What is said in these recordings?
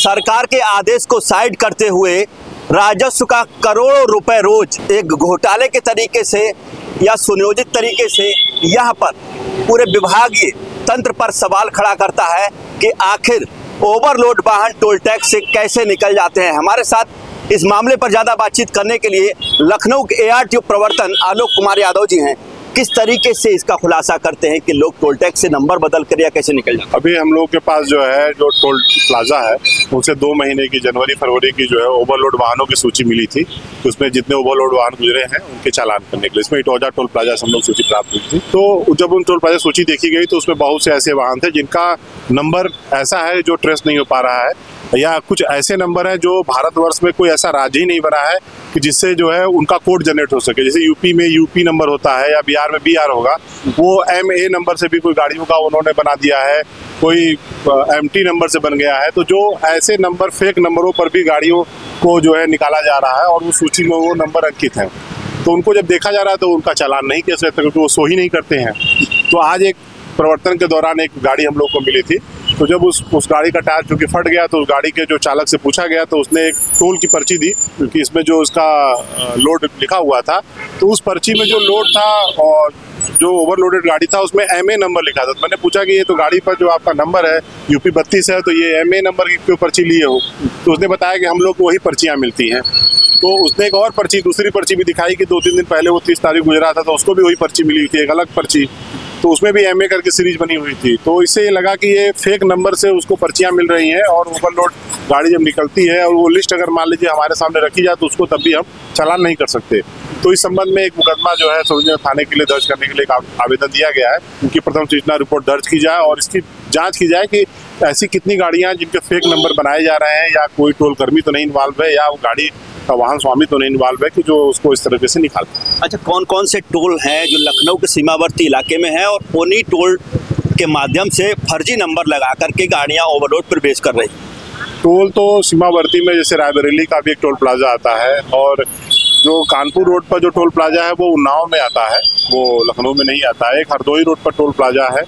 सरकार के आदेश को साइड करते हुए राजस्व का करोड़ों रुपए रोज एक घोटाले के तरीके से या सुनियोजित तरीके से यहाँ पर पूरे विभागीय तंत्र पर सवाल खड़ा करता है कि आखिर ओवरलोड वाहन टोल टैक्स से कैसे निकल जाते हैं। हमारे साथ इस मामले पर ज्यादा बातचीत करने के लिए लखनऊ के ARTO प्रवर्तन आलोक कुमार यादव जी हैं। किस तरीके से इसका खुलासा करते हैं कि लोग टोल टैक्स से नंबर बदल कर या कैसे निकल जाते हैं? अभी हम लोग के पास जो है जो टोल प्लाजा है उनसे 2 महीने की जनवरी फरवरी की जो है ओवरलोड वाहनों की सूची मिली थी। उसमें जितने ओवरलोड वाहन गुजरे हैं उनके चालान करने के लिए इसमें इटौजा टोल प्लाजा से हम लोग सूची प्राप्त हुई थी। तो जब उन टोल प्लाजा सूची देखी गई तो उसमें बहुत से ऐसे वाहन थे जिनका नंबर ऐसा है जो ट्रेस नहीं हो पा रहा है, या कुछ ऐसे नंबर हैं जो भारतवर्ष में कोई ऐसा राज्य ही नहीं बना है कि जिससे जो है उनका कोड जनरेट हो सके। जैसे यूपी में यूपी नंबर होता है या बिहार में BR होगा, वो MA नंबर से भी कोई गाड़ियों का उन्होंने बना दिया है, कोई MT नंबर से बन गया है। तो जो ऐसे नंबर फेक नंबरों पर भी गाड़ियों को जो है निकाला जा रहा है और वो सूची में वो नंबर अंकित हैं, तो उनको जब देखा जा रहा है तो उनका चालान नहीं किया सकता क्योंकि वो सो ही नहीं करते हैं। तो आज एक प्रवर्तन के दौरान एक गाड़ी हम लोग को मिली थी, तो जब उस गाड़ी का टायर चूंकि फट गया तो उस गाड़ी के जो चालक से पूछा गया तो उसने एक टोल की पर्ची दी, क्योंकि इसमें जो उसका लोड लिखा हुआ था तो उस पर्ची में जो लोड था और जो ओवरलोडेड गाड़ी था उसमें MA नंबर लिखा था। तो मैंने पूछा कि ये तो गाड़ी पर जो आपका नंबर है UP 32 है, तो ये MA नंबर की क्यों पर्ची लिए हो? तो उसने बताया कि हम लोग को वही पर्चियाँ मिलती हैं। तो उसने एक और पर्ची, दूसरी पर्ची भी दिखाई कि 2-3 दिन पहले वो 30 तारीख गुजरा था तो उसको भी वही पर्ची मिली हुई थी, एक अलग पर्ची, तो उसमें भी MA करके सीरीज बनी हुई थी। तो इससे ये लगा कि ये फेक नंबर से उसको पर्चियाँ मिल रही हैं और ओवरलोड गाड़ी जब निकलती है और वो लिस्ट अगर मान लीजिए हमारे सामने रखी जाए तो उसको तब भी हम चालान नहीं कर सकते। तो इस संबंध में एक मुकदमा जो है सरोजनी थाने के लिए दर्ज करने के लिए एक आवेदन दिया गया है। उनकी प्रथम सूचना रिपोर्ट दर्ज की जाए और इसकी जांच की जाए कि ऐसी कितनी गाड़ियां जिनके फेक नंबर बनाए जा रहे हैं, या कोई टोल कर्मी तो नहीं इन्वॉल्व है, या वो गाड़ी का वाहन स्वामी तो नहीं इन्वॉल्व है कि जो उसको इस तरीके से निकालता है। अच्छा, कौन कौन से टोल हैं जो लखनऊ के सीमावर्ती इलाके में है और उन्हीं टोल के माध्यम से फर्जी नंबर लगा करके गाड़ियां ओवरलोड प्रवेश कर रही हैं? टोल तो सीमावर्ती में जैसे रायबरेली का भी एक टोल प्लाजा आता है, और जो कानपुर रोड पर जो टोल प्लाजा है वो उन्नाव में आता है, वो लखनऊ में नहीं आता है। एक हरदोई रोड पर टोल प्लाजा है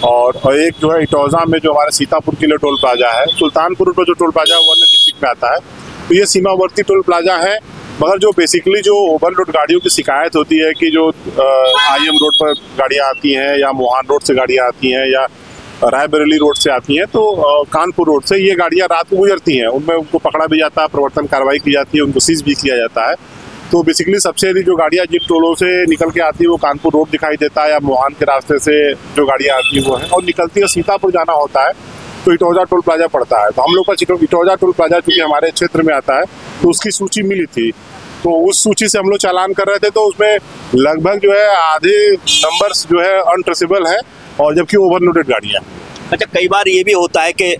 और एक जो है इटौजा में जो हमारे सीतापुर के लिए टोल प्लाजा है। सुल्तानपुर पर जो टोल प्लाजा है वो अन्य डिस्ट्रिक्ट में आता है। तो ये सीमावर्ती टोल प्लाजा है। मगर जो बेसिकली जो ओवरलोड गाड़ियों की शिकायत होती है कि जो IM रोड पर गाड़ियाँ आती हैं या मोहान रोड से गाड़ियाँ आती हैं या रायबरेली रोड से आती हैं, तो कानपुर रोड से ये गाड़ियाँ रात को गुजरती हैं, उनमें उनको पकड़ा भी जाता है, प्रवर्तन कार्रवाई की जाती है, उनको सीज भी किया जाता है। तो बेसिकली सबसे अधिक जो गाड़ियाँ जिन टोलों से निकल के आती है वो कानपुर रोड दिखाई देता है, या मोहान के रास्ते से जो गाड़ियाँ आती हैं वो है, और निकलती है सीतापुर जाना होता है तो इटौजा टोल प्लाजा पड़ता है। तो हम लोग का इटौजा टोल प्लाजा चूँकि हमारे क्षेत्र में आता है तो उसकी सूची मिली थी, तो उस सूची से हम लोग चालान कर रहे थे। तो उसमें लगभग जो है आधे नंबर्स जो है अनट्रेसेबल है, और जबकि ओवरलोडेड गाड़ियाँ। अच्छा, कई बार ये भी होता है कि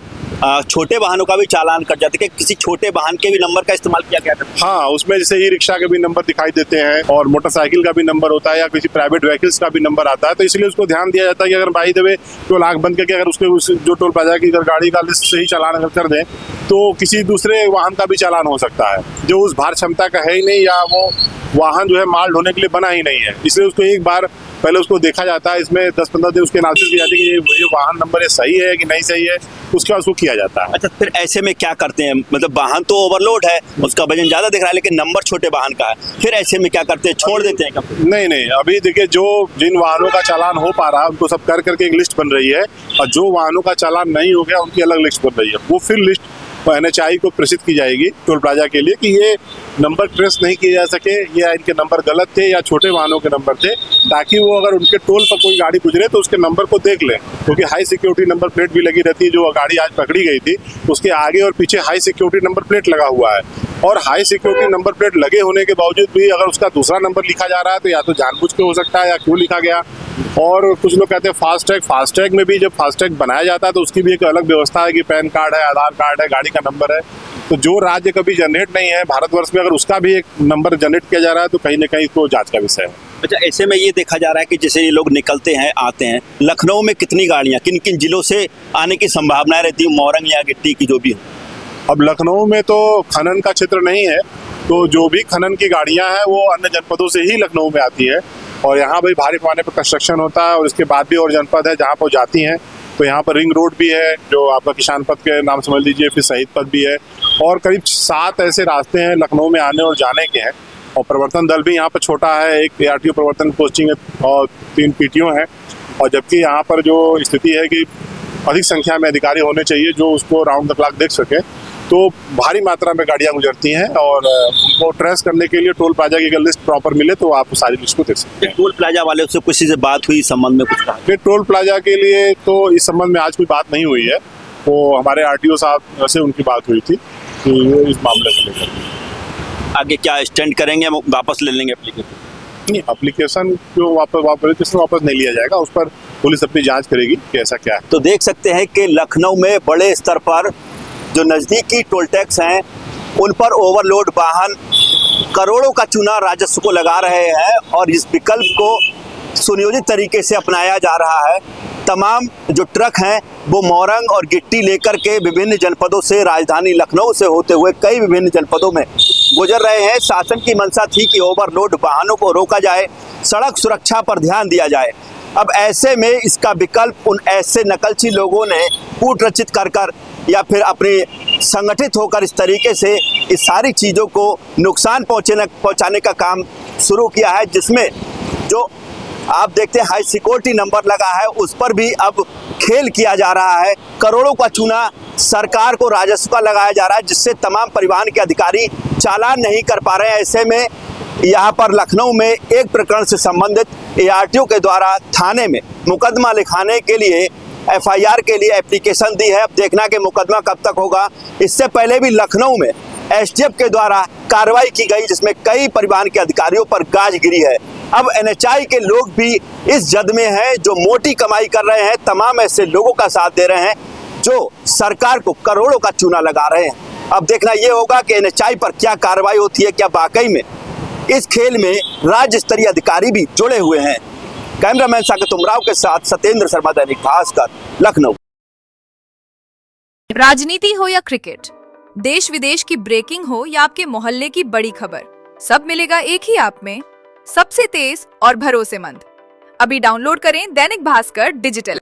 छोटे वाहनों का भी चालान कर जाते हैं कि किसी छोटे वाहन के भी नंबर का इस्तेमाल किया गया था। हाँ, उसमें जैसे ई-रिक्शा के भी नंबर दिखाई देते हैं और मोटरसाइकिल का भी नंबर होता है, या किसी प्राइवेट व्हीकल्स का भी नंबर आता है। तो इसलिए उसको ध्यान दिया जाता है कि अगर बाई द वे टोल आँख बंद करके अगर उसके जो टोल प्लाजा की अगर गाड़ी का लिस्ट से ही चालान अगर कर दें तो किसी दूसरे वाहन का भी चालान हो सकता है जो उस भार क्षमता का है ही नहीं, या वो वाहन जो है माल ढोने के लिए बना ही नहीं है। इसलिए उसको एक बार पहले उसको देखा जाता है, इसमें 10-15 दिन उसके एनालिसिस की जाती है कि ये वाहन नंबर ये सही है कि नहीं सही है, उसके बाद उसको किया जाता है। अच्छा, फिर ऐसे में क्या करते हैं? मतलब वाहन तो ओवरलोड है, उसका वजन ज्यादा दिख रहा है, लेकिन नंबर छोटे वाहन का है, फिर ऐसे में क्या करते हैं? छोड़ देते हैं क्या? नहीं, अभी देखिए जो जिन वाहनों का चालान हो पा रहा है उनको सब कर करके एक लिस्ट बन रही है, और जो वाहनों का चालान नहीं हो गया उनकी अलग लिस्ट बन रही है। वो फिर लिस्ट NHAI को प्रेषित की जाएगी टोल प्लाजा के लिए कि ये नंबर ट्रेस नहीं किए जा सके, ये इनके नंबर गलत थे या छोटे वाहनों के नंबर थे, ताकि वो अगर उनके टोल पर कोई गाड़ी गुजरे तो उसके नंबर को देख लें, क्योंकि हाई सिक्योरिटी नंबर प्लेट भी लगी रहती है। जो गाड़ी आज पकड़ी गई थी उसके आगे और पीछे हाई सिक्योरिटी नंबर प्लेट लगा हुआ है, और हाई सिक्योरिटी नंबर प्लेट लगे होने के बावजूद भी अगर उसका दूसरा नंबर लिखा जा रहा है तो या तो जानबूझ के हो सकता है या क्यों लिखा गया। और कुछ लोग कहते हैं फास्टैग में भी जब फास्टैग बनाया जाता है तो उसकी भी एक अलग व्यवस्था है कि पैन कार्ड है, आधार कार्ड है, गाड़ी का नंबर है। तो जो राज्य कभी जनरेट नहीं है भारतवर्ष में, अगर उसका भी एक नंबर जनरेट किया जा रहा है तो कहीं ना कहीं तो जांच का विषय है। अच्छा, ऐसे में ये देखा जा रहा है कि जैसे ये लोग निकलते हैं आते हैं, लखनऊ में कितनी गाड़ियाँ किन किन जिलों से आने की संभावनाएं रहती है, मोरंग या गिट्टी की जो भी हो? अब लखनऊ में तो खनन का क्षेत्र नहीं है, तो जो भी खनन की गाड़ियाँ हैं वो अन्य जनपदों से ही लखनऊ में आती है, और यहाँ भाई भारी पैमाने पर कंस्ट्रक्शन होता है और इसके बाद भी और जनपद है जहाँ पर जाती हैं। तो यहाँ पर रिंग रोड भी है जो आपका किसान पथ के नाम समझ लीजिए, फिर शहीद पथ भी है, और करीब 7 ऐसे रास्ते हैं लखनऊ में आने और जाने के हैं। और प्रवर्तन दल भी यहाँ पर छोटा है, एक ARTO प्रवर्तन पोस्टिंग है और 3 PTO हैं। और जबकि यहाँ पर जो स्थिति है कि अधिक संख्या में अधिकारी होने चाहिए जो उसको राउंड द क्लॉक देख सके, तो भारी मात्रा में गाड़ियाँ गुजरती हैं और उनको ट्रेस करने के लिए टोल प्लाजा की अगर लिस्ट प्रॉपर मिले तो आप सारी लिस्ट को देख सकते हैं। टोल प्लाजा वाले से किसी से बात हुई इस संबंध में कुछ कहा? ये टोल प्लाजा के लिए तो इस संबंध में आज कोई बात नहीं हुई है, वो हमारे RTO साहब से उनकी बात हुई थी कि वो इस मामले को लेकर आगे क्या स्टैंड करेंगे, वापस ले लेंगे एप्लीकेशन? नहीं, एप्लीकेशन जो वापस नहीं लिया जाएगा, उस पर पुलिस अपनी जांच करेगी कि ऐसा क्या है। तो देख सकते हैं कि लखनऊ में बड़े स्तर पर जो नज़दीकी टोल टैक्स हैं उन पर ओवरलोड वाहन करोड़ों का चूना राजस्व को लगा रहे हैं और इस विकल्प को सुनियोजित तरीके से अपनाया जा रहा है। तमाम जो ट्रक हैं वो मोरंग और गिट्टी लेकर के विभिन्न जनपदों से राजधानी लखनऊ से होते हुए कई विभिन्न जनपदों में गुजर रहे हैं। शासन की मंशा थी कि ओवरलोड वाहनों को रोका जाए, सड़क सुरक्षा पर ध्यान दिया जाए। अब ऐसे में इसका विकल्प उन ऐसे नकलची लोगों ने कूट रचित कर या फिर अपने संगठित होकर इस तरीके से इस सारी चीज़ों को नुकसान पहुंचाने का काम शुरू किया है, जिसमें जो आप देखते हैं हाई सिक्योरिटी नंबर लगा है उस पर भी अब खेल किया जा रहा है। करोड़ों का चूना सरकार को राजस्व का लगाया जा रहा है, जिससे तमाम परिवहन के अधिकारी चालान नहीं कर पा रहे हैं। ऐसे में यहाँ पर लखनऊ में एक प्रकरण से संबंधित ARTO के द्वारा थाने में मुकदमा लिखाने के लिए FIR के लिए एप्लीकेशन दी है। अब देखना कि मुकदमा कब तक होगा। इससे पहले भी लखनऊ में STF के द्वारा कार्रवाई की गई, जिसमें कई परिवहन के अधिकारियों पर गाज गिरी है। अब NHI के लोग भी इस जद में हैं जो मोटी कमाई कर रहे हैं, तमाम ऐसे लोगों का साथ दे रहे हैं जो सरकार को करोड़ों का चूना लगा रहे हैं। अब देखना ये होगा कि NHI पर क्या कार्रवाई होती है, क्या वाकई में इस खेल में राज्य स्तरीय अधिकारी भी जुड़े हुए हैं। कैमरामैन साकेत उमराव के साथ सत्येंद्र शर्मा, दैनिक भास्कर, लखनऊ। राजनीति हो या क्रिकेट, देश विदेश की ब्रेकिंग हो या आपके मोहल्ले की बड़ी खबर, सब मिलेगा एक ही ऐप में, सबसे तेज और भरोसेमंद। अभी डाउनलोड करें दैनिक भास्कर डिजिटल।